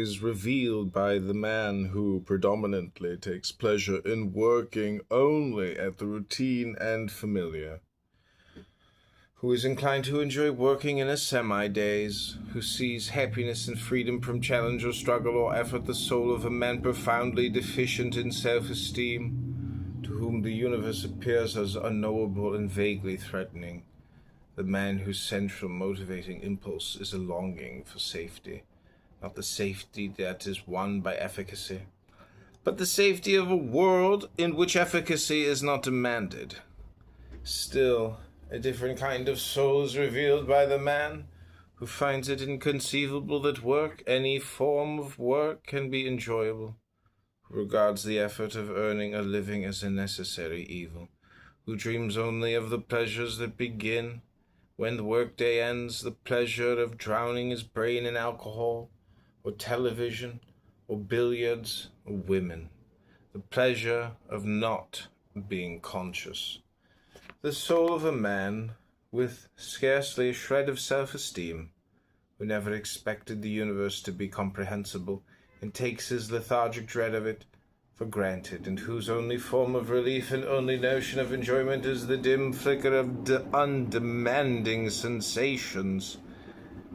is revealed by the man who predominantly takes pleasure in working only at the routine and familiar, who is inclined to enjoy working in a semi-days, who sees happiness and freedom from challenge or struggle or effort, the soul of a man profoundly deficient in self-esteem, to whom the universe appears as unknowable and vaguely threatening, the man whose central motivating impulse is a longing for safety, not the safety that is won by efficacy, but the safety of a world in which efficacy is not demanded. Still, a different kind of soul is revealed by the man who finds it inconceivable that work, any form of work, can be enjoyable, who regards the effort of earning a living as a necessary evil, who dreams only of the pleasures that begin when the workday ends, the pleasure of drowning his brain in alcohol, or television, or billiards, or women, the pleasure of not being conscious. The soul of a man with scarcely a shred of self-esteem, who never expected the universe to be comprehensible, and takes his lethargic dread of it for granted, and whose only form of relief and only notion of enjoyment is the dim flicker of undemanding sensations.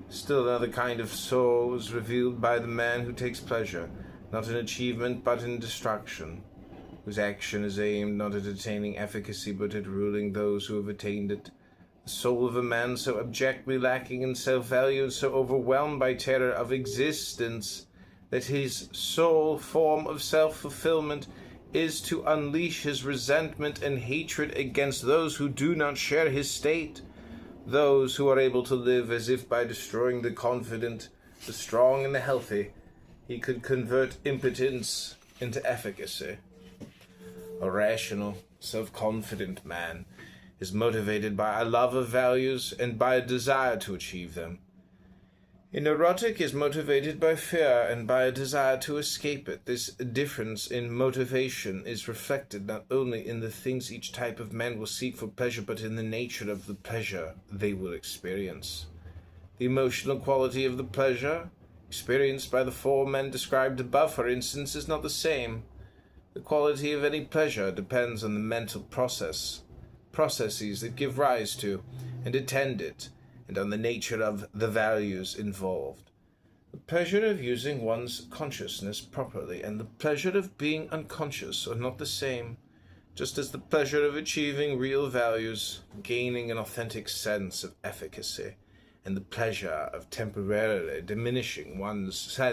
Still another kind of soul is revealed by the man who takes pleasure, not in achievement but in destruction, whose action is aimed not at attaining efficacy but at ruling those who have attained it. The soul of a man so abjectly lacking in self-value and so overwhelmed by terror of existence that his sole form of self-fulfillment is to unleash his resentment and hatred against those who do not share his state, those who are able to live as if by destroying the confident, the strong, and the healthy, he could convert impotence into efficacy. A rational, self-confident man is motivated by a love of values and by a desire to achieve them. A neurotic is motivated by fear and by a desire to escape it. This difference in motivation is reflected not only in the things each type of man will seek for pleasure, but in the nature of the pleasure they will experience. The emotional quality of the pleasure experienced by the four men described above, for instance, is not the same. The quality of any pleasure depends on the mental processes that give rise to and attend it, and on the nature of the values involved. The pleasure of using one's consciousness properly and the pleasure of being unconscious are not the same, just as the pleasure of achieving real values, gaining an authentic sense of efficacy, and the pleasure of temporarily diminishing one's sense